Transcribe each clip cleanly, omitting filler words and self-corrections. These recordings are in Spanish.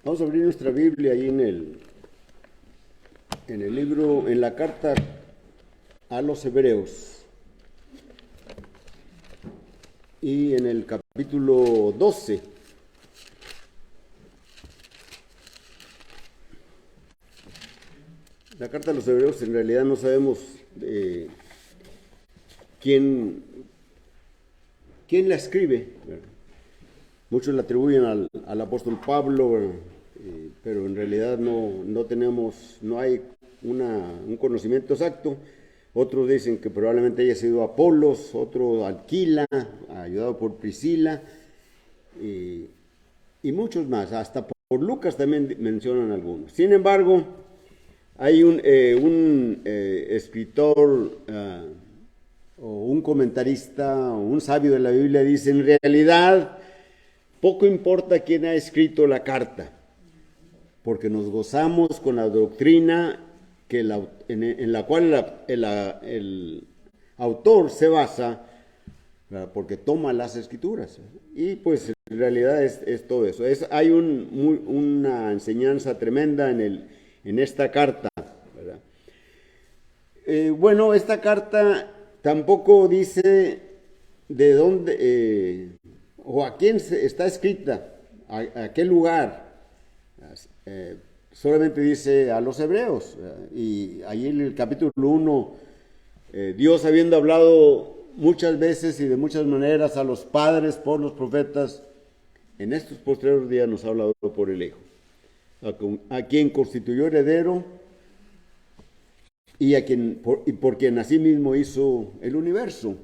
Vamos a abrir nuestra Biblia ahí en el libro, en la carta a los Hebreos y en el capítulo 12. La carta a los Hebreos, en realidad no sabemos quién la escribe. Muchos la atribuyen al apóstol Pablo, pero en realidad no hay un conocimiento exacto. Otros dicen que probablemente haya sido Apolos, otro Aquila, ayudado por Priscila, y muchos más, hasta por Lucas también mencionan algunos. Sin embargo, hay un escritor o un comentarista o un sabio de la Biblia dice, en realidad, poco importa quién ha escrito la carta, porque nos gozamos con la doctrina en la cual el autor se basa, ¿verdad? Porque toma las escrituras. Y pues en realidad es todo eso. Hay una enseñanza tremenda en esta carta, ¿verdad? Bueno, esta carta tampoco dice de dónde o a quién está escrita, a qué lugar. Solamente dice a los hebreos. Y allí en el capítulo 1, Dios habiendo hablado muchas veces y de muchas maneras a los padres por los profetas, en estos postreros días nos ha hablado por el Hijo, a quien constituyó heredero y por quien asimismo hizo el universo.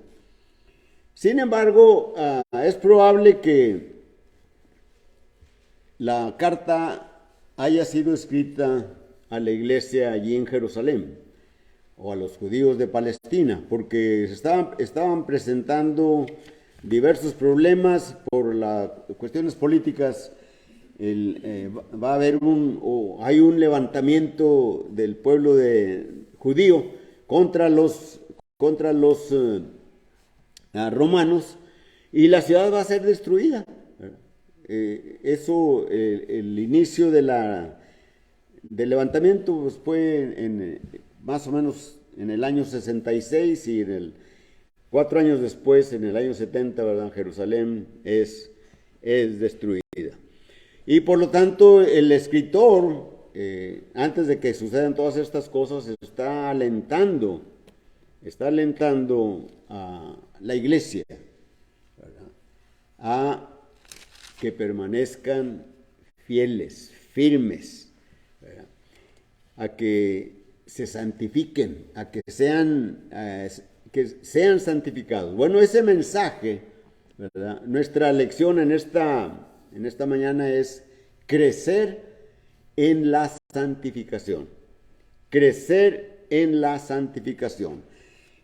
Sin embargo, es probable que la carta haya sido escrita a la iglesia allí en Jerusalén o a los judíos de Palestina, porque estaban presentando diversos problemas por las cuestiones políticas. Va a haber hay un levantamiento del pueblo judío contra los romanos, y la ciudad va a ser destruida. El inicio del levantamiento pues, fue más o menos en el año 66, y 4 años después, en el año 70, ¿verdad? Jerusalén es destruida. Y por lo tanto, el escritor, antes de que sucedan todas estas cosas, está alentando a la iglesia, ¿verdad? A que permanezcan fieles, firmes, ¿verdad? A que se santifiquen, a que sean santificados. Bueno, ese mensaje, ¿verdad? Nuestra lección en esta mañana es crecer en la santificación. Crecer en la santificación.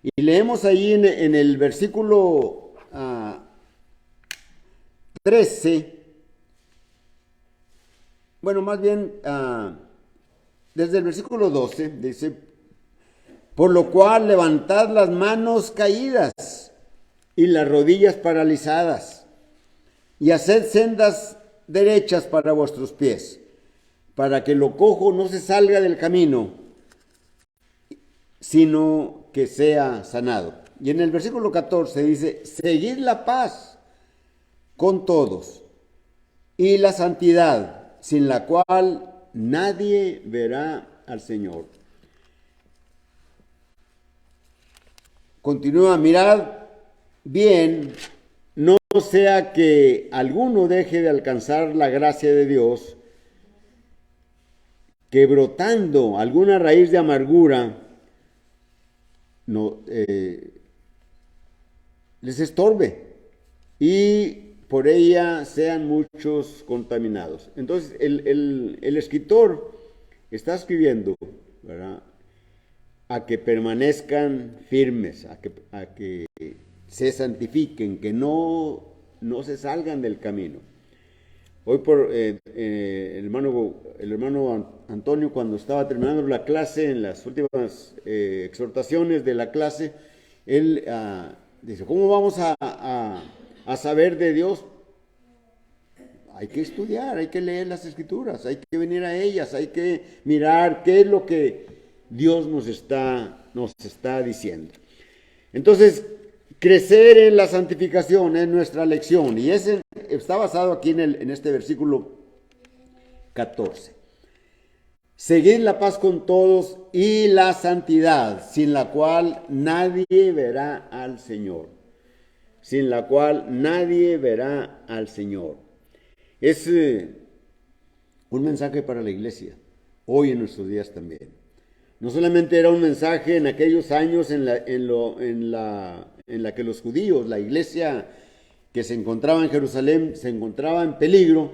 Y leemos ahí en el versículo 13, bueno, más bien desde el versículo 12, dice, por lo cual levantad las manos caídas y las rodillas paralizadas, y haced sendas derechas para vuestros pies, para que lo cojo no se salga del camino, sino que sea sanado. Y en el versículo 14 dice, seguid la paz con todos y la santidad, sin la cual nadie verá al Señor. Continúa, mirad bien, no sea que alguno deje de alcanzar la gracia de Dios, que brotando alguna raíz de amargura les estorbe y por ella sean muchos contaminados. Entonces, el escritor está escribiendo, ¿verdad?, a que permanezcan firmes, a que se santifiquen, que no se salgan del camino. Hoy el hermano Antonio, cuando estaba terminando la clase, en las últimas exhortaciones de la clase, él dice, ¿cómo vamos a saber de Dios? hay que estudiar, hay que leer las Escrituras, hay que venir a ellas, hay que mirar qué es lo que Dios nos está diciendo. Entonces, crecer en la santificación es nuestra lección, y ese está basado aquí en este versículo 14. Seguid la paz con todos y la santidad, sin la cual nadie verá al Señor. Sin la cual nadie verá al Señor. Es un mensaje para la iglesia, hoy en nuestros días también. No solamente era un mensaje en aquellos años en la que los judíos, la iglesia que se encontraba en Jerusalén, se encontraba en peligro,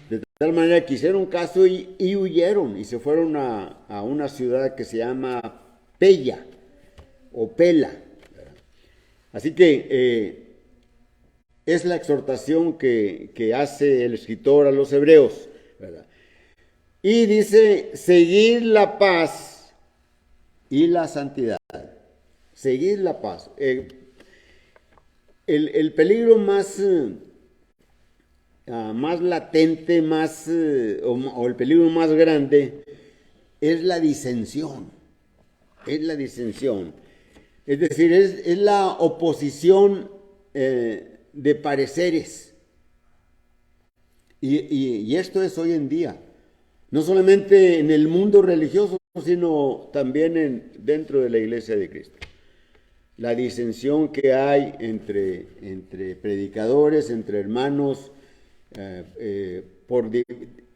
de tal manera que hicieron caso y huyeron y se fueron a una ciudad que se llama Pella o Pela. Así que es la exhortación que hace el escritor a los hebreos, ¿verdad? Y dice, seguir la paz y la santidad. Seguir la paz. El peligro más latente, o el peligro más grande es la disensión. Es la disensión. Es decir, es la oposición de pareceres. Y esto es hoy en día. No solamente en el mundo religioso, sino también dentro de la iglesia de Cristo. La disensión que hay entre predicadores, entre hermanos, por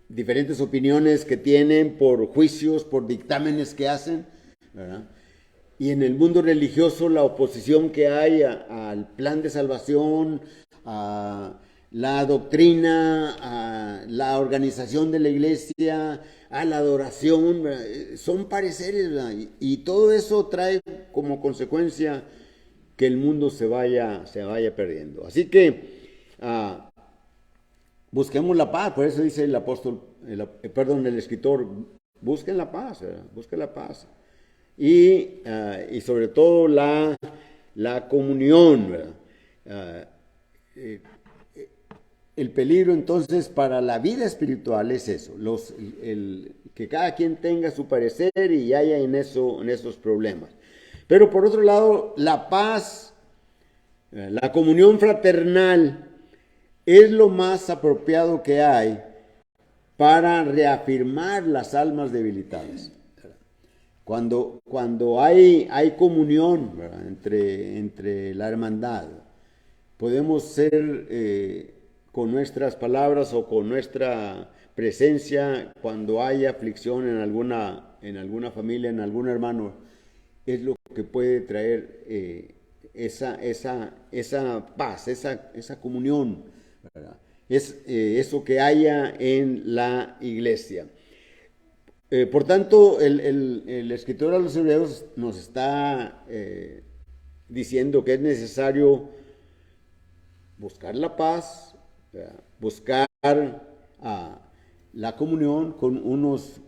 diferentes opiniones que tienen, por juicios, por dictámenes que hacen, ¿verdad? Y en el mundo religioso la oposición que hay al plan de salvación, a la doctrina, a la organización de la iglesia, a la adoración, son pareceres, ¿verdad? Y todo eso trae como consecuencia que el mundo se vaya perdiendo. Así que busquemos la paz, por eso dice el apóstol, el escritor, busquen la paz, ¿verdad? Busquen la paz. Y sobre todo la comunión, ¿verdad? El peligro entonces para la vida espiritual es eso, que cada quien tenga su parecer y haya en esos problemas. Pero por otro lado, la paz, la comunión fraternal es lo más apropiado que hay para reafirmar las almas debilitadas. Cuando hay comunión, ¿verdad? entre la hermandad, podemos ser con nuestras palabras o con nuestra presencia, cuando hay aflicción en alguna familia, en algún hermano, es lo que puede traer esa paz, esa comunión, ¿verdad? Es eso que haya en la iglesia. Por tanto, el escritor a los hebreos nos está diciendo que es necesario buscar la paz, buscar la comunión con unos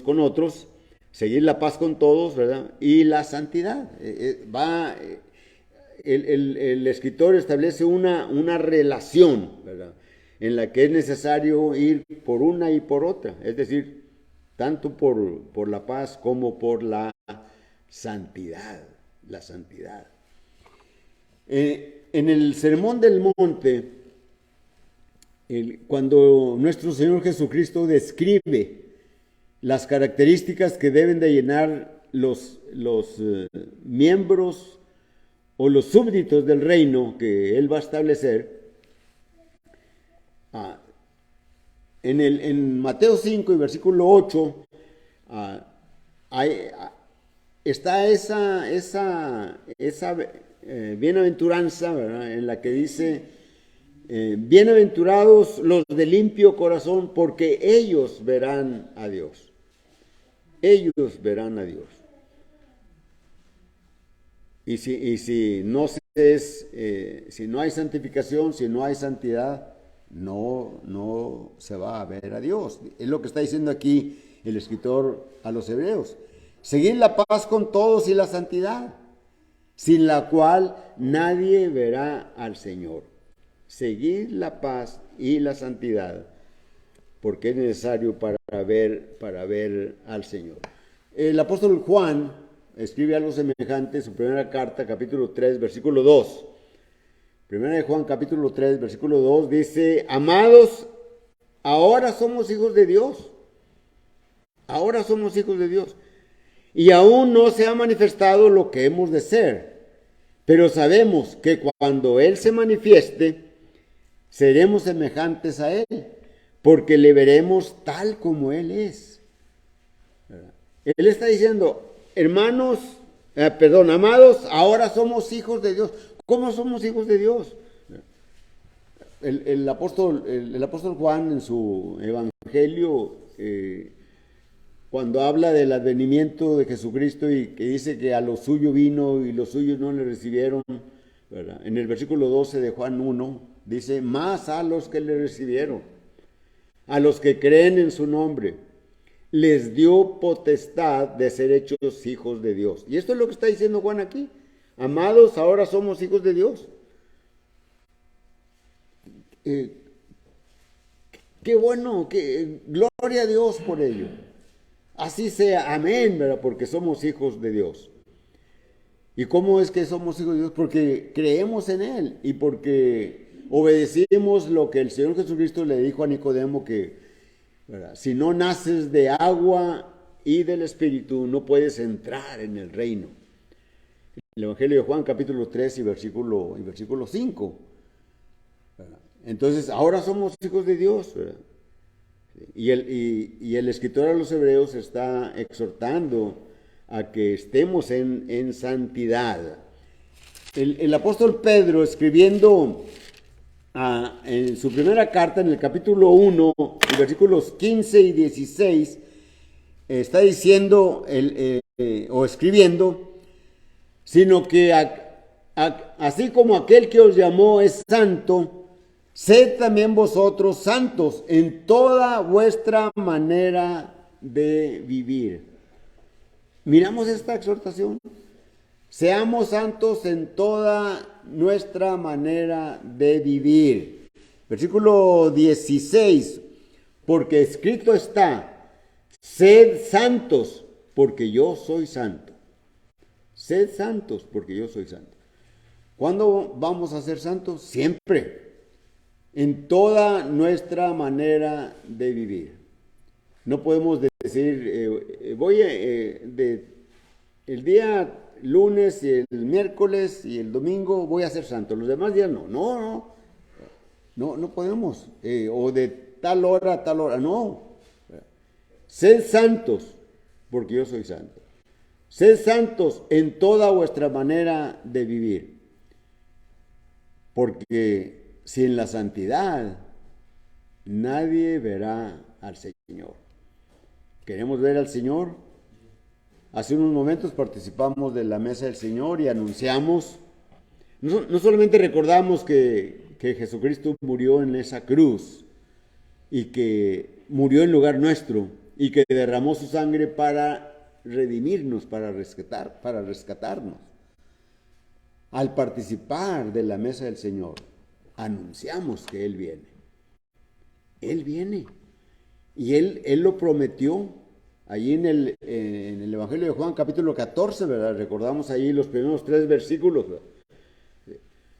con otros, seguir la paz con todos, ¿verdad? Y la santidad. El escritor establece una relación, ¿verdad? En la que es necesario ir por una y por otra, es decir, tanto por la paz como por la santidad. La santidad. En el Sermón del Monte, cuando nuestro Señor Jesucristo describe las características que deben de llenar los miembros o los súbditos del reino que Él va a establecer, en Mateo 5 y versículo 8 está esa bienaventuranza, ¿verdad? En la que dice, bienaventurados los de limpio corazón, porque ellos verán a Dios. Ellos verán a Dios. Y si no hay santificación, si no hay santidad, no se va a ver a Dios. Es lo que está diciendo aquí el escritor a los hebreos. Seguir la paz con todos y la santidad, sin la cual nadie verá al Señor. Seguir la paz y la santidad, porque es necesario para ver al Señor. El apóstol Juan escribe algo semejante en su primera carta, capítulo 3, versículo 2. Primera de Juan, capítulo 3, versículo 2, dice: amados, ahora somos hijos de Dios. Ahora somos hijos de Dios. Y aún no se ha manifestado lo que hemos de ser. Pero sabemos que cuando Él se manifieste, seremos semejantes a Él, porque le veremos tal como Él es. Él está diciendo, amados, ahora somos hijos de Dios. ¿Cómo somos hijos de Dios? El apóstol Juan en su evangelio, cuando habla del advenimiento de Jesucristo y que dice que a lo suyo vino y los suyos no le recibieron, ¿verdad? En el versículo 12 de Juan 1 dice, más a los que le recibieron, a los que creen en su nombre, les dio potestad de ser hechos hijos de Dios. Y esto es lo que está diciendo Juan aquí. Amados, ahora somos hijos de Dios. Qué bueno, gloria a Dios por ello. Así sea, amén, ¿verdad? Porque somos hijos de Dios. ¿Y cómo es que somos hijos de Dios? Porque creemos en Él y porque obedecimos lo que el Señor Jesucristo le dijo a Nicodemo, que, ¿verdad?, si no naces de agua y del Espíritu, no puedes entrar en el reino. El Evangelio de Juan, capítulo 3 y versículo 5. ¿Verdad? Entonces, ahora somos hijos de Dios, ¿verdad? Y el escritor a los Hebreos está exhortando a que estemos en santidad. El apóstol Pedro, escribiendo en su primera carta, en el capítulo 1, versículos 15 y 16, está diciendo, o escribiendo, sino que así como aquel que os llamó es santo, sed también vosotros santos en toda vuestra manera de vivir. Miramos esta exhortación. Seamos santos en toda nuestra manera de vivir. Versículo 16. Porque escrito está, sed santos porque yo soy santo. Sed santos porque yo soy santo. ¿Cuándo vamos a ser santos? Siempre. En toda nuestra manera de vivir. No podemos decir, el día lunes y el miércoles y el domingo voy a ser santo, los demás días no. No podemos. O de tal hora a tal hora, no. Sed santos, porque yo soy santo. Sed santos en toda vuestra manera de vivir. Porque sin la santidad, nadie verá al Señor. ¿Queremos ver al Señor? Hace unos momentos participamos de la mesa del Señor y anunciamos, no solamente recordamos que Jesucristo murió en esa cruz y que murió en lugar nuestro y que derramó su sangre para redimirnos, para rescatarnos. Al participar de la mesa del Señor, anunciamos que Él viene. Él viene. Y Él lo prometió. Allí en el Evangelio de Juan, capítulo 14, ¿verdad? Recordamos ahí los primeros 3 versículos. ¿Verdad?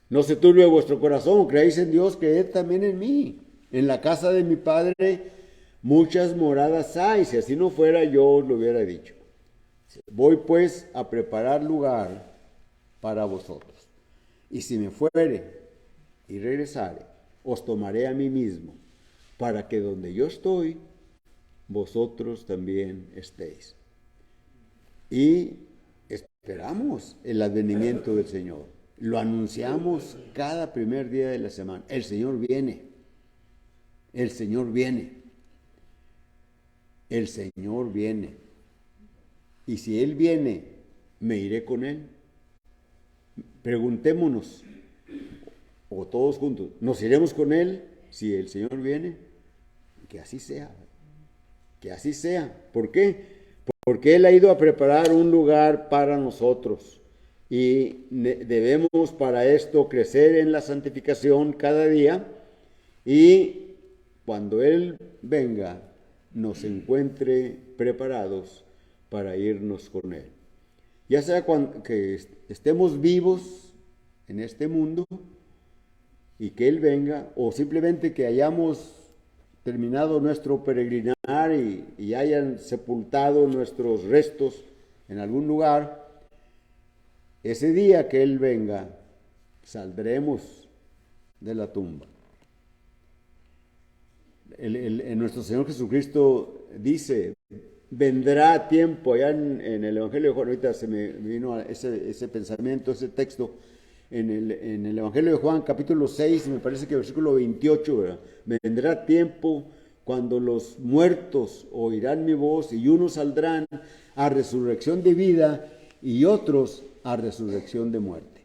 No se turbe vuestro corazón, creéis en Dios, creed también en mí. En la casa de mi Padre muchas moradas hay. Si así no fuera, yo os lo hubiera dicho. Voy pues a preparar lugar para vosotros. Y si me fuere y regresare, os tomaré a mí mismo, para que donde yo estoy, vosotros también estéis. Y esperamos el advenimiento del Señor. Lo anunciamos cada primer día de la semana. El Señor viene. El Señor viene. El Señor viene. Y si Él viene, me iré con Él. Preguntémonos, o todos juntos, ¿nos iremos con Él si el Señor viene? Que así sea. Que así sea. ¿Por qué? Porque Él ha ido a preparar un lugar para nosotros. Y debemos para esto crecer en la santificación cada día y cuando Él venga nos encuentre preparados para irnos con Él. Ya sea que estemos vivos en este mundo y que Él venga, o simplemente que hayamos terminado nuestro peregrinar y hayan sepultado nuestros restos en algún lugar, ese día que Él venga, saldremos de la tumba. Nuestro Señor Jesucristo dice, vendrá tiempo, allá en el Evangelio de Juan, ahorita se me vino ese pensamiento, ese texto, en el Evangelio de Juan, capítulo 6, me parece que versículo 28, ¿verdad? Vendrá tiempo cuando los muertos oirán mi voz y unos saldrán a resurrección de vida y otros a resurrección de muerte.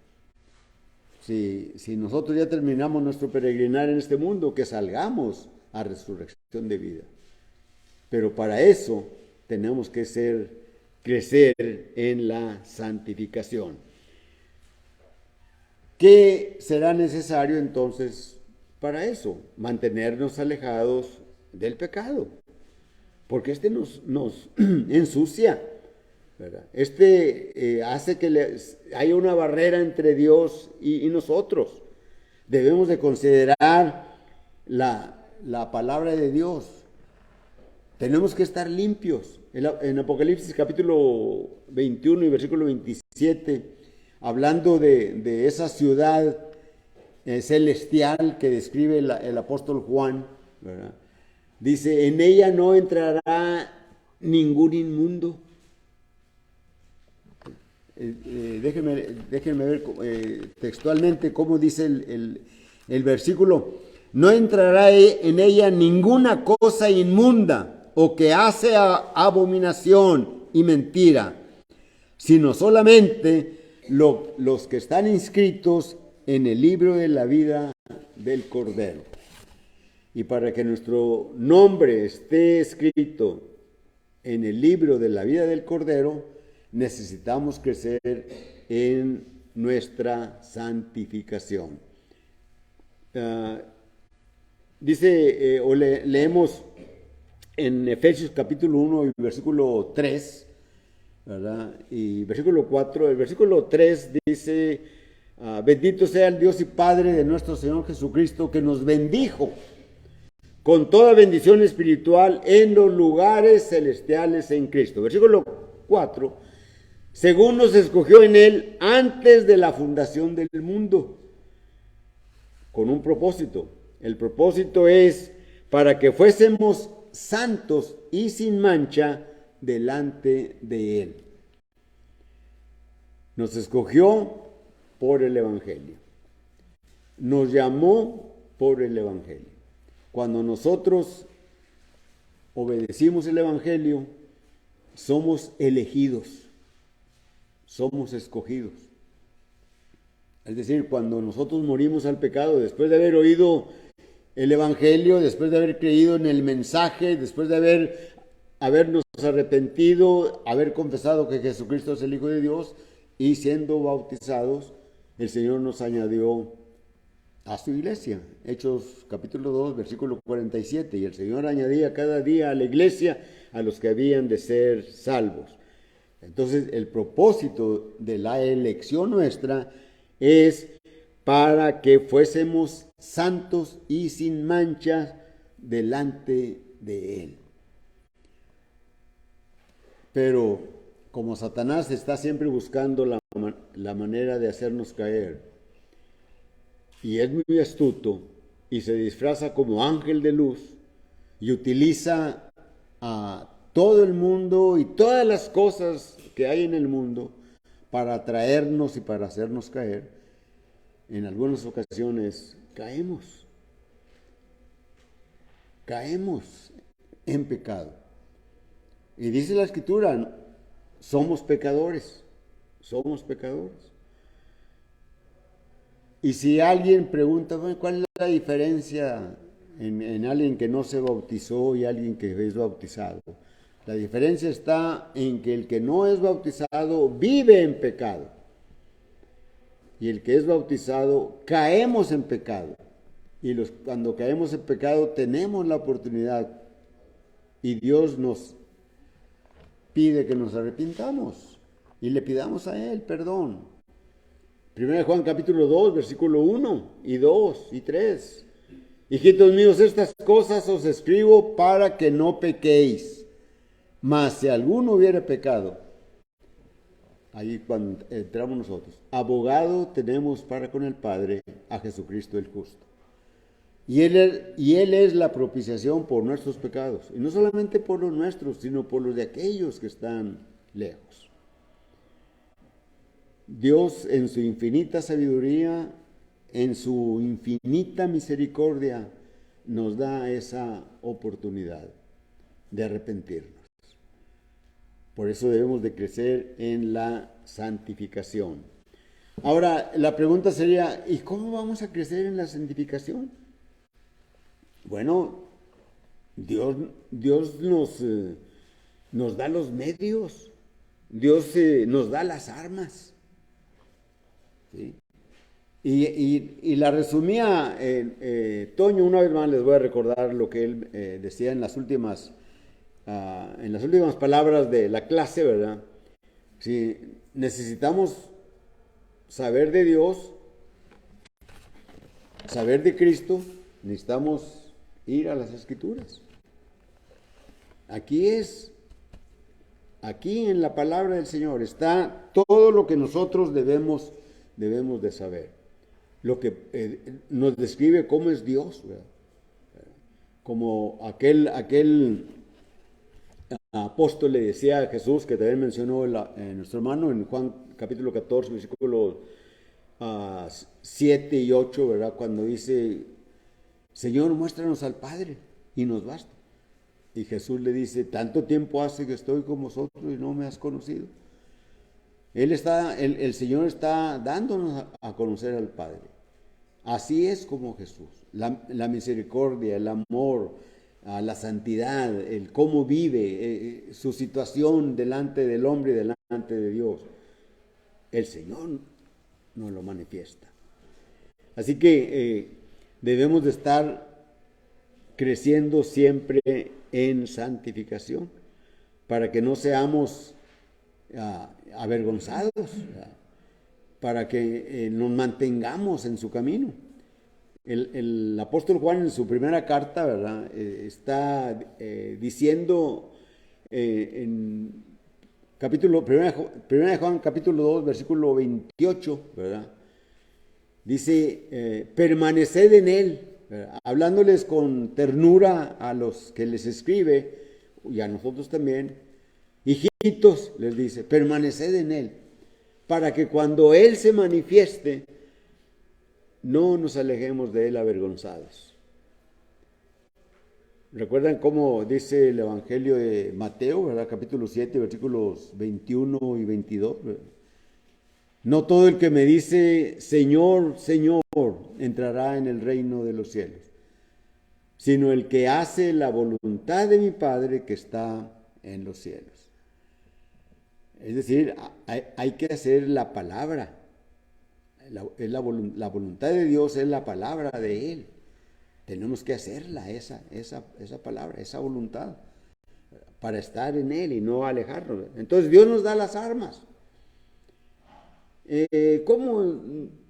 Si nosotros ya terminamos nuestro peregrinar en este mundo, que salgamos a resurrección de vida. Pero para eso tenemos que crecer en la santificación. ¿Qué será necesario entonces para eso? Mantenernos alejados del pecado, porque este nos ensucia, ¿verdad? Hace que haya una barrera entre Dios y nosotros. Debemos de considerar la palabra de Dios. Tenemos que estar limpios. En Apocalipsis capítulo 21 y versículo 27, hablando de esa ciudad celestial que describe el apóstol Juan, ¿verdad? Dice, en ella no entrará ningún inmundo. Déjenme ver textualmente cómo dice el versículo. No entrará en ella ninguna cosa inmunda o que hace abominación y mentira, sino solamente los que están inscritos en el libro de la vida del Cordero. Y para que nuestro nombre esté escrito en el libro de la vida del Cordero, necesitamos crecer en nuestra santificación. Leemos en Efesios capítulo 1 y versículo 3, ¿verdad? Y versículo 4, el versículo 3 dice, bendito sea el Dios y Padre de nuestro Señor Jesucristo, que nos bendijo con toda bendición espiritual en los lugares celestiales en Cristo. Versículo 4, según nos escogió en Él antes de la fundación del mundo, con un propósito. El propósito es para que fuésemos santos y sin mancha delante de Él. Nos escogió por el Evangelio. Nos llamó por el Evangelio. Cuando nosotros obedecimos el Evangelio, somos elegidos, somos escogidos. Es decir, cuando nosotros morimos al pecado, después de haber oído el Evangelio, después de haber creído en el mensaje, después de habernos arrepentido, haber confesado que Jesucristo es el Hijo de Dios y siendo bautizados, el Señor nos añadió a su iglesia. Hechos capítulo 2, versículo 47. Y el Señor añadía cada día a la iglesia a los que habían de ser salvos. Entonces, el propósito de la elección nuestra es para que fuésemos santos y sin mancha delante de Él. Pero como Satanás está siempre buscando la manera de hacernos caer, y es muy astuto, y se disfraza como ángel de luz, y utiliza a todo el mundo y todas las cosas que hay en el mundo para atraernos y para hacernos caer, en algunas ocasiones caemos en pecado. Y dice la Escritura, somos pecadores. Y si alguien pregunta, bueno, ¿cuál es la diferencia en alguien que no se bautizó y alguien que es bautizado? La diferencia está en que el que no es bautizado vive en pecado. Y el que es bautizado caemos en pecado. Y cuando caemos en pecado tenemos la oportunidad y Dios nos pide que nos arrepintamos y le pidamos a Él perdón. 1 Juan capítulo 2, versículo 1 y 2 y 3. Hijitos míos, estas cosas os escribo para que no pequéis. Mas si alguno hubiere pecado, ahí cuando entramos nosotros, abogado tenemos para con el Padre a Jesucristo el justo. Y él es la propiciación por nuestros pecados. Y no solamente por los nuestros, sino por los de aquellos que están lejos. Dios en su infinita sabiduría, en su infinita misericordia, nos da esa oportunidad de arrepentirnos. Por eso debemos de crecer en la santificación. Ahora, la pregunta sería, ¿y cómo vamos a crecer en la santificación? Bueno, Dios nos da los medios, Dios nos da las armas. ¿Sí? Y la resumía Toño, una vez más les voy a recordar lo que él decía en las últimas palabras de la clase, ¿verdad? Si necesitamos saber de Dios, saber de Cristo, necesitamos ir a las Escrituras. Aquí en la palabra del Señor está todo lo que nosotros debemos de saber. Lo que nos describe cómo es Dios, ¿verdad? Como aquel apóstol le decía a Jesús, que también mencionó nuestro hermano en Juan capítulo 14, versículos 7 y 8, ¿verdad? Cuando dice, Señor, muéstranos al Padre y nos basta. Y Jesús le dice, tanto tiempo hace que estoy con vosotros y no me has conocido. El Señor está dándonos a conocer al Padre. Así es como Jesús. La misericordia, el amor, la santidad, el cómo vive, su situación delante del hombre y delante de Dios. El Señor nos lo manifiesta. Así que debemos de estar creciendo siempre en santificación para que no seamos avergonzados, para que nos mantengamos en su camino. El apóstol Juan en su primera carta, ¿verdad? Está diciendo en primera de Juan capítulo 2, versículo 28, ¿verdad? Dice, permaneced en él, ¿verdad? Hablándoles con ternura a los que les escribe y a nosotros también. Hijitos, les dice, permaneced en él, para que cuando él se manifieste, no nos alejemos de él avergonzados. ¿Recuerdan cómo dice el Evangelio de Mateo, ¿verdad? Capítulo 7, versículos 21 y 22? ¿Verdad? No todo el que me dice, Señor, Señor, entrará en el reino de los cielos, sino el que hace la voluntad de mi Padre que está en los cielos. Es decir, hay que hacer la palabra. La voluntad de Dios es la palabra de Él. Tenemos que hacerla, esa palabra, esa voluntad, para estar en Él y no alejarnos. Entonces Dios nos da las armas. ¿Cómo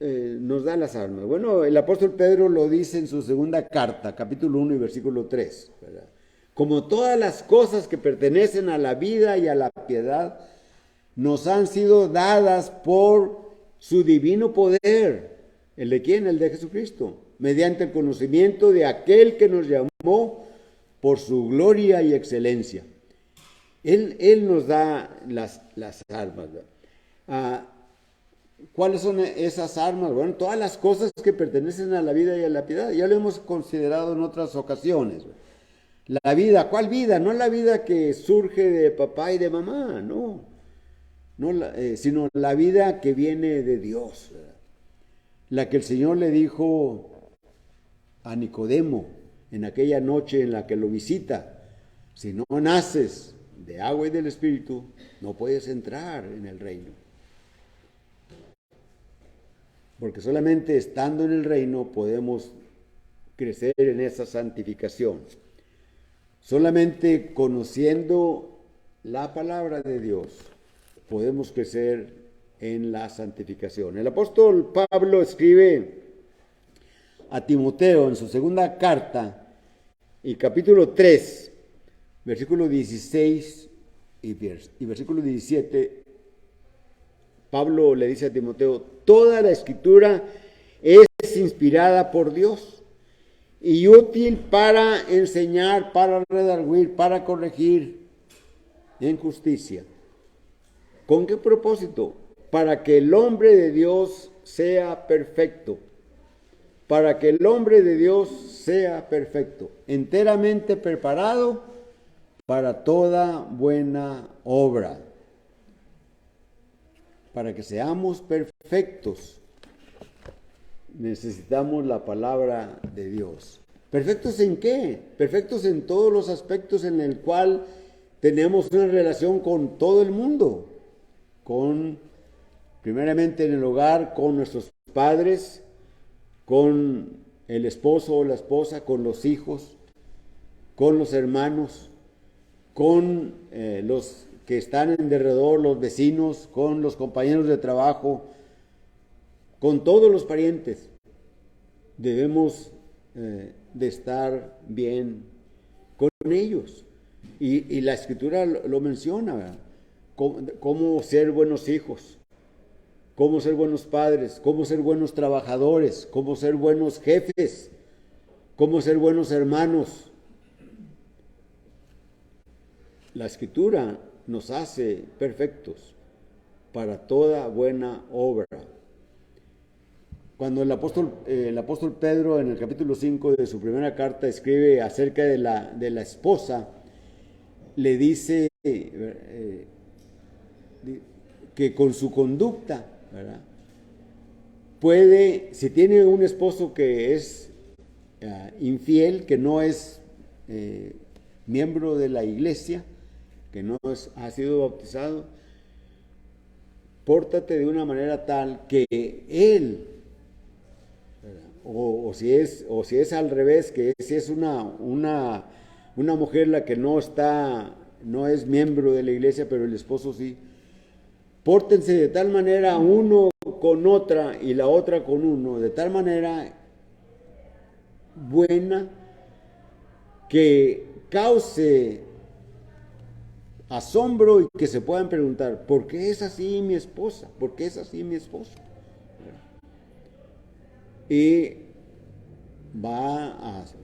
nos da las armas? Bueno, el apóstol Pedro lo dice en su segunda carta, capítulo 1 y versículo 3, ¿verdad? Como todas las cosas que pertenecen a la vida y a la piedad, nos han sido dadas por su divino poder. ¿El de quién? El de Jesucristo. Mediante el conocimiento de aquel que nos llamó por su gloria y excelencia. Él nos da las armas. ¿Cuáles son esas armas? Bueno, todas las cosas que pertenecen a la vida y a la piedad. Ya lo hemos considerado en otras ocasiones. La vida, ¿cuál vida? No la vida que surge de papá y de mamá, no. Sino la vida que viene de Dios, ¿verdad? La que el Señor le dijo a Nicodemo en aquella noche en la que lo visita: si no naces de agua y del Espíritu, no puedes entrar en el reino. Porque solamente estando en el reino podemos crecer en esa santificación. Solamente conociendo la palabra de Dios podemos crecer en la santificación. El apóstol Pablo escribe a Timoteo en su segunda carta, y capítulo 3, versículo 16 y versículo 17, Pablo le dice a Timoteo: toda la escritura es inspirada por Dios y útil para enseñar, para redarguir, para corregir en justicia. ¿Con qué propósito? Para que el hombre de Dios sea perfecto. Para que el hombre de Dios sea perfecto, enteramente preparado para toda buena obra. Para que seamos perfectos, necesitamos la palabra de Dios. ¿Perfectos en qué? Perfectos en todos los aspectos en el cual tenemos una relación con todo el mundo. Primeramente en el hogar, con nuestros padres, con el esposo o la esposa, con los hijos, con los hermanos, con los que están en derredor, los vecinos, con los compañeros de trabajo, con todos los parientes. Debemos de estar bien con ellos. Y la Escritura lo menciona, ¿verdad? Cómo ser buenos hijos, cómo ser buenos padres, cómo ser buenos trabajadores, cómo ser buenos jefes, cómo ser buenos hermanos. La Escritura nos hace perfectos para toda buena obra. Cuando el apóstol Pedro en el capítulo 5 de su primera carta escribe acerca de la esposa, le dice que con su conducta, ¿verdad?, puede, si tiene un esposo que es infiel, que no es miembro de la iglesia, que no ha sido bautizado, pórtate de una manera tal que él, o si es al revés, que si es una mujer la que no es miembro de la iglesia, pero el esposo sí, pórtense de tal manera uno con otra y la otra con uno, de tal manera buena que cause asombro y que se puedan preguntar: ¿por qué es así mi esposa? ¿Por qué es así mi esposo? Y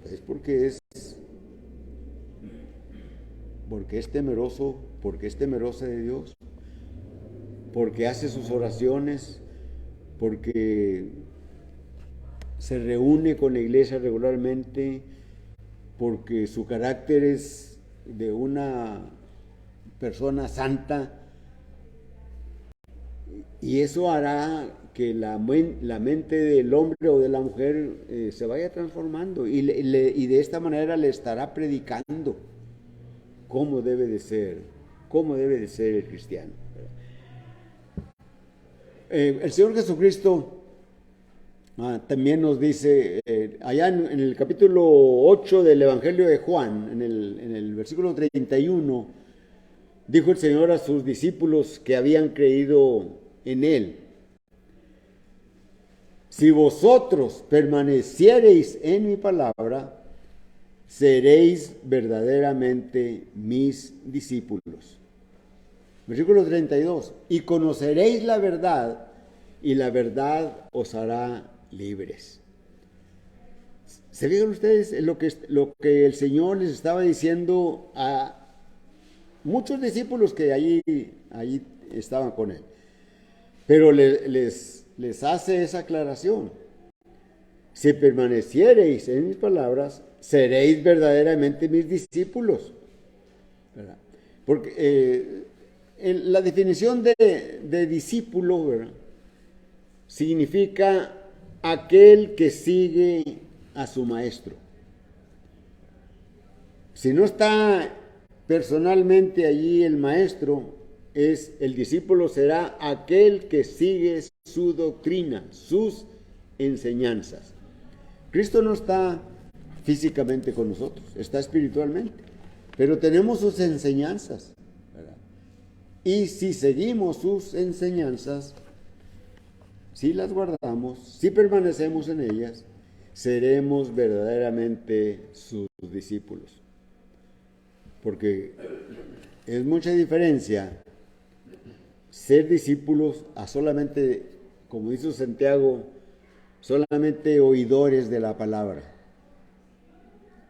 es porque es temeroso, porque es temerosa de Dios, porque hace sus oraciones, porque se reúne con la iglesia regularmente, porque su carácter es de una persona santa, y eso hará que la mente del hombre o de la mujer se vaya transformando, y de esta manera le estará predicando cómo debe de ser el cristiano. El Señor Jesucristo también nos dice, allá en el capítulo 8 del Evangelio de Juan, en el versículo 31, dijo el Señor a sus discípulos que habían creído en Él: si vosotros permaneciereis en mi palabra, seréis verdaderamente mis discípulos. Versículo 32, y conoceréis la verdad, y la verdad os hará libres. ¿Se fijan ustedes en lo que el Señor les estaba diciendo a muchos discípulos que allí estaban con Él? Pero les hace esa aclaración: si permaneciereis en mis palabras, seréis verdaderamente mis discípulos, ¿verdad? Porque la definición de discípulo, ¿verdad?, significa aquel que sigue a su maestro. Si no está personalmente allí el maestro, el discípulo será aquel que sigue su doctrina, sus enseñanzas. Cristo no está físicamente con nosotros, está espiritualmente, pero tenemos sus enseñanzas, ¿verdad? Y si seguimos sus enseñanzas, si las guardamos, si permanecemos en ellas, seremos verdaderamente sus discípulos. Porque es mucha diferencia ser discípulos a solamente, como dice Santiago, solamente oidores de la palabra.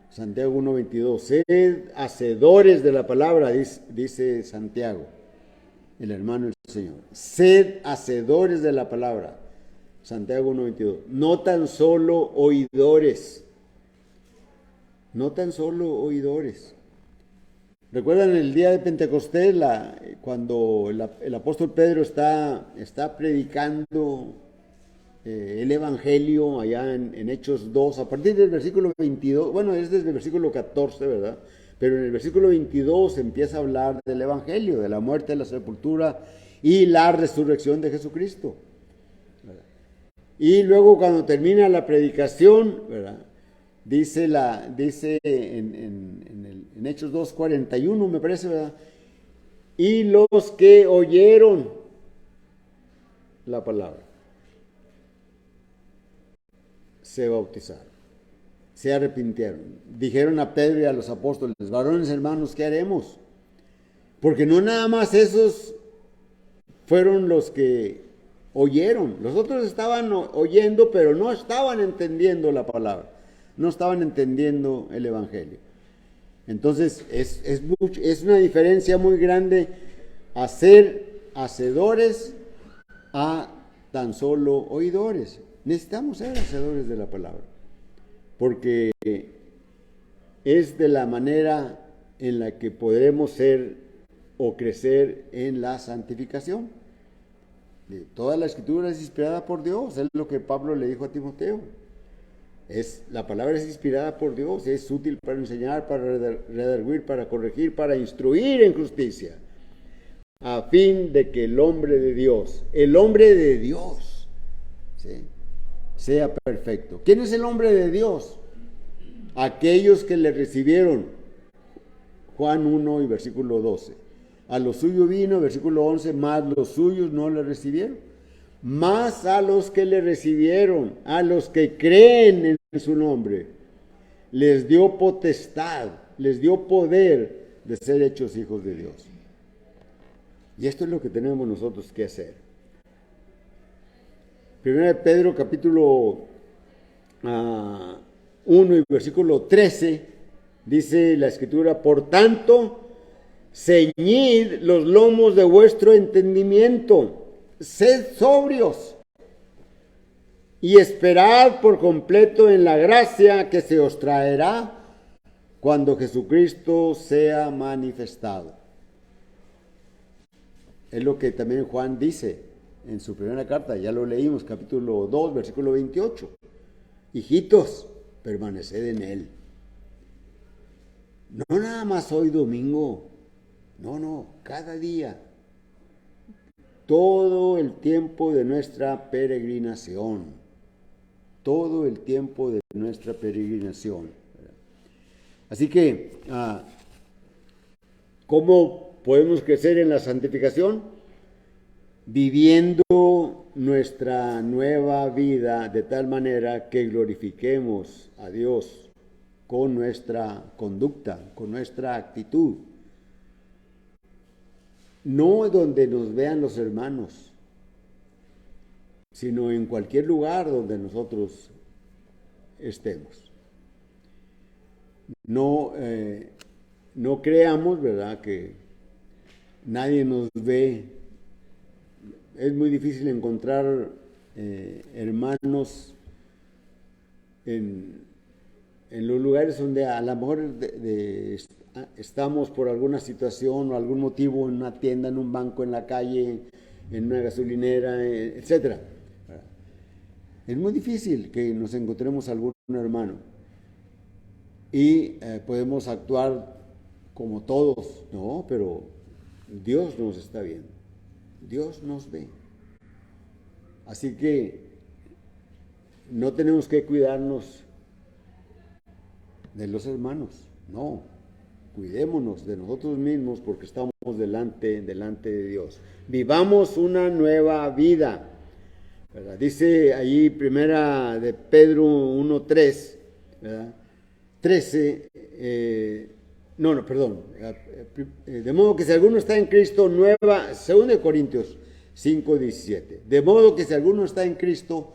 Santiago 1:22, sed hacedores de la palabra, dice Santiago, el hermano del Señor. Sed hacedores de la palabra. Santiago 1:22. No tan solo oidores. No tan solo oidores. ¿Recuerdan el día de Pentecostés, cuando el apóstol Pedro está predicando el Evangelio allá en Hechos 2, a partir del versículo 22, bueno, es desde el versículo 14, ¿verdad? Pero en el versículo 22 empieza a hablar del Evangelio, de la muerte, la sepultura y la resurrección de Jesucristo, ¿verdad? Y luego cuando termina la predicación, ¿verdad? Dice en Hechos 2:41, me parece, ¿verdad? Y los que oyeron la palabra se bautizaron, se arrepintieron. Dijeron a Pedro y a los apóstoles, varones hermanos, ¿qué haremos? Porque no nada más esos fueron los que oyeron. Los otros estaban oyendo, pero no estaban entendiendo la palabra. No estaban entendiendo el Evangelio. Entonces, es una diferencia muy grande hacer hacedores a tan solo oidores. Necesitamos ser hacedores de la palabra, porque es de la manera en la que podremos ser o crecer en la santificación. Toda la escritura es inspirada por Dios, es lo que Pablo le dijo a Timoteo. La palabra es inspirada por Dios, es útil para enseñar, para redarguir, para corregir, para instruir en justicia, a fin de que el hombre de Dios, ¿sí?, sea perfecto. ¿Quién es el hombre de Dios? Aquellos que le recibieron. Juan 1 y versículo 12. A los suyos vino, versículo 11, más los suyos no le recibieron. Más a los que le recibieron, a los que creen en su nombre, les dio potestad, les dio poder de ser hechos hijos de Dios. Y esto es lo que tenemos nosotros que hacer. 1 Pedro capítulo 1 y versículo 13, dice la escritura, por tanto, ceñid los lomos de vuestro entendimiento, sed sobrios y esperad por completo en la gracia que se os traerá cuando Jesucristo sea manifestado. Es lo que también Juan dice en su primera carta, ya lo leímos, capítulo 2, versículo 28. Hijitos, permaneced en él. No nada más hoy domingo, no, cada día. Todo el tiempo de nuestra peregrinación. Todo el tiempo de nuestra peregrinación. Así que, ¿cómo podemos crecer en la santificación? Viviendo nuestra nueva vida de tal manera que glorifiquemos a Dios con nuestra conducta, con nuestra actitud. No donde nos vean los hermanos, sino en cualquier lugar donde nosotros estemos. No creamos, ¿verdad?, que nadie nos ve. Es muy difícil encontrar hermanos en los lugares donde a lo mejor estamos por alguna situación o algún motivo, en una tienda, en un banco, en la calle, en una gasolinera, etc. Es muy difícil que nos encontremos algún hermano y podemos actuar como todos, no, pero Dios nos está viendo. Dios nos ve. Así que no tenemos que cuidarnos de los hermanos. No, cuidémonos de nosotros mismos porque estamos delante de Dios. Vivamos una nueva vida, ¿verdad? Dice allí primera de Pedro 1:3, ¿verdad? 13, perdón. De modo que si alguno está en Cristo, nueva, 2 Corintios 5:17. De modo que si alguno está en Cristo,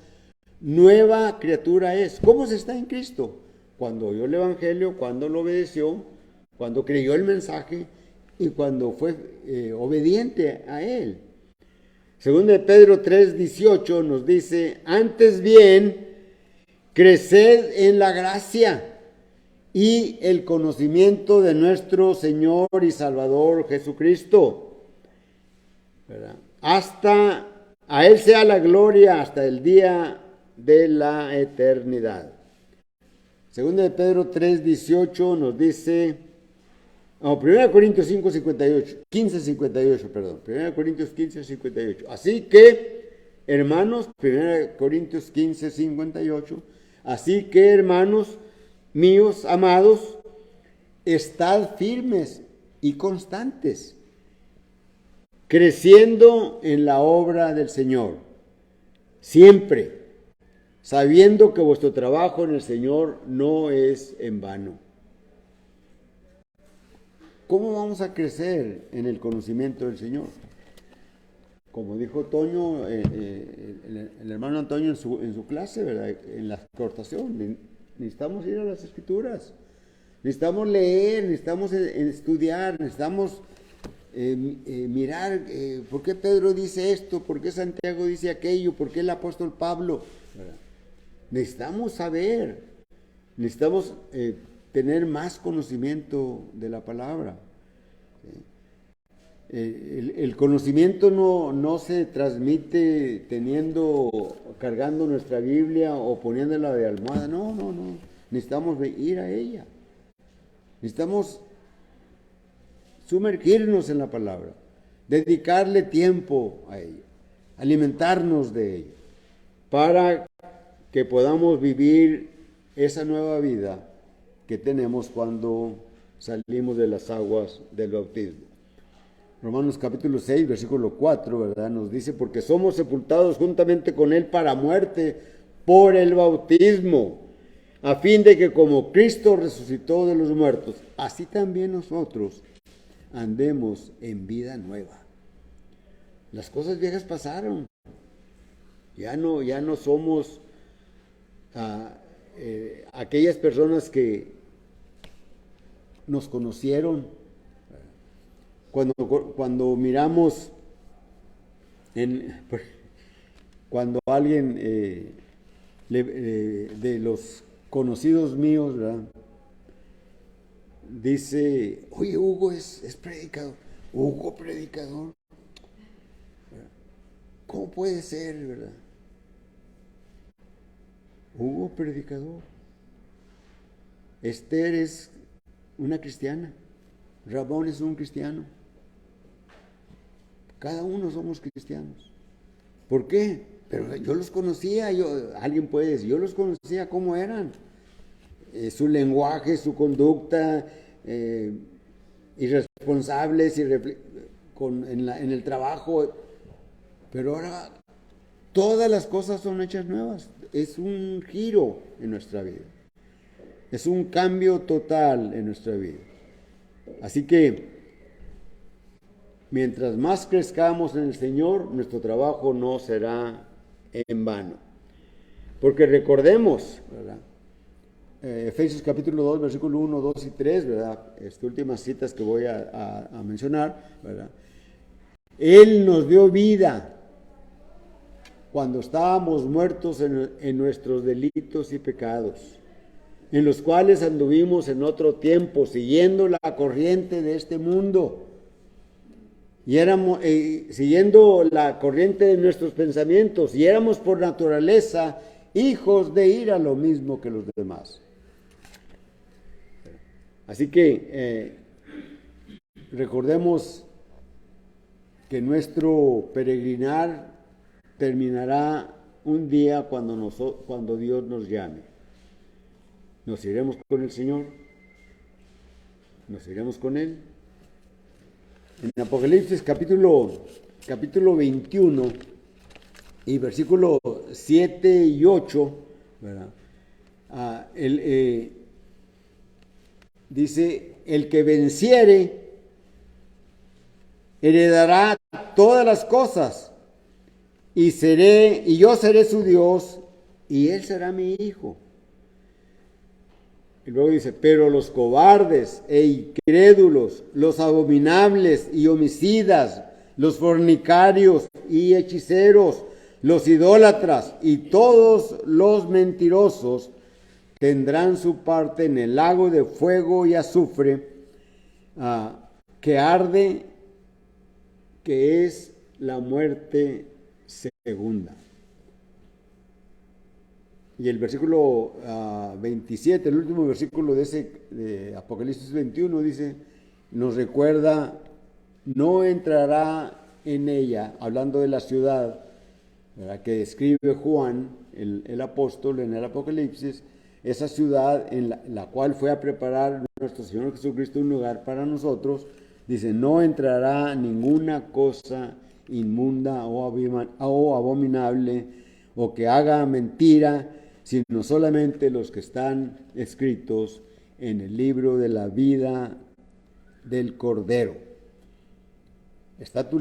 nueva criatura es. ¿Cómo se está en Cristo? Cuando oyó el Evangelio, cuando lo obedeció, cuando creyó el mensaje y cuando fue obediente a él. Según de Pedro 3:18 nos dice, antes bien, creced en la gracia y el conocimiento de nuestro Señor y Salvador Jesucristo, ¿verdad? Hasta a Él sea la gloria hasta el día de la eternidad. Segunda de Pedro 3:18 nos dice, 1 Corintios 15:58, perdón, 1 Corintios 15:58. Así que, hermanos, 1 Corintios 15:58, así que, hermanos míos amados, estad firmes y constantes, creciendo en la obra del Señor, siempre sabiendo que vuestro trabajo en el Señor no es en vano. ¿Cómo vamos a crecer en el conocimiento del Señor? Como dijo Toño, el hermano Antonio en su clase, ¿verdad? En la exhortación, necesitamos ir a las Escrituras, necesitamos leer, necesitamos estudiar, necesitamos mirar por qué Pedro dice esto, por qué Santiago dice aquello, por qué el apóstol Pablo, ¿verdad? Necesitamos saber, necesitamos tener más conocimiento de la palabra. El conocimiento no se transmite cargando nuestra Biblia o poniéndola de almohada. No. Necesitamos ir a ella. Necesitamos sumergirnos en la palabra, dedicarle tiempo a ella, alimentarnos de ella, para que podamos vivir esa nueva vida que tenemos cuando salimos de las aguas del bautismo. Romanos capítulo 6, versículo 4, ¿verdad? Nos dice, porque somos sepultados juntamente con Él para muerte por el bautismo, a fin de que como Cristo resucitó de los muertos, así también nosotros andemos en vida nueva. Las cosas viejas pasaron. Ya no somos aquellas personas que nos conocieron. Cuando miramos, cuando alguien de los conocidos míos, ¿verdad?, dice, oye, Hugo es predicador. Hugo predicador. ¿Cómo puede ser, verdad? Hugo predicador. Esther es una cristiana. Ramón es un cristiano. Cada uno somos cristianos. ¿Por qué? Pero yo los conocía, alguien puede decir, yo los conocía cómo eran. Su lenguaje, su conducta, irresponsables, en el trabajo. Pero ahora todas las cosas son hechas nuevas. Es un giro en nuestra vida. Es un cambio total en nuestra vida. Así que, mientras más crezcamos en el Señor, nuestro trabajo no será en vano. Porque recordemos, ¿verdad? Efesios capítulo 2, versículo 1, 2 y 3, ¿verdad? Estas últimas citas que voy a mencionar, ¿verdad? Él nos dio vida cuando estábamos muertos en nuestros delitos y pecados, en los cuales anduvimos en otro tiempo, siguiendo la corriente de este mundo, y éramos siguiendo la corriente de nuestros pensamientos, y éramos por naturaleza hijos de ira, lo mismo que los demás. Así que recordemos que nuestro peregrinar terminará un día cuando Dios nos llame. Nos iremos con el Señor, nos iremos con Él. En Apocalipsis capítulo 21 y versículo 7 y 8, ¿verdad? Dice, el que venciere heredará todas las cosas y yo seré su Dios y él será mi hijo. Y luego dice, pero los cobardes e incrédulos, los abominables y homicidas, los fornicarios y hechiceros, los idólatras y todos los mentirosos tendrán su parte en el lago de fuego y azufre que arde, que es la muerte segunda. Y el versículo 27, el último versículo de Apocalipsis 21 dice, nos recuerda, no entrará en ella, hablando de la ciudad, ¿verdad?, que describe Juan, el apóstol en el Apocalipsis, esa ciudad en la cual fue a preparar nuestro Señor Jesucristo un lugar para nosotros. Dice, no entrará ninguna cosa inmunda o abominable o que haga mentira, sino solamente los que están escritos en el libro de la vida del Cordero. ¿Está tu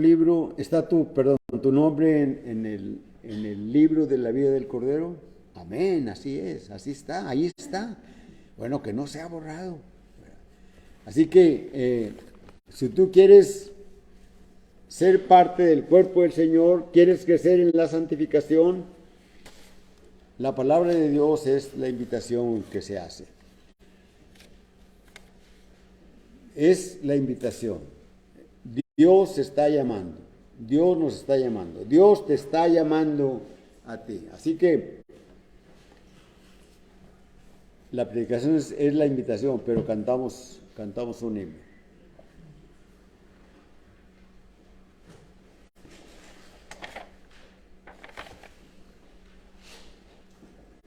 nombre en el libro de la vida del Cordero? Amén, así es, así está, ahí está. Bueno, que no sea borrado. Así que si tú quieres ser parte del cuerpo del Señor, quieres crecer en la santificación, la palabra de Dios es la invitación que se hace. Es la invitación. Dios está llamando. Dios nos está llamando. Dios te está llamando a ti. Así que la predicación es la invitación, pero cantamos un himno.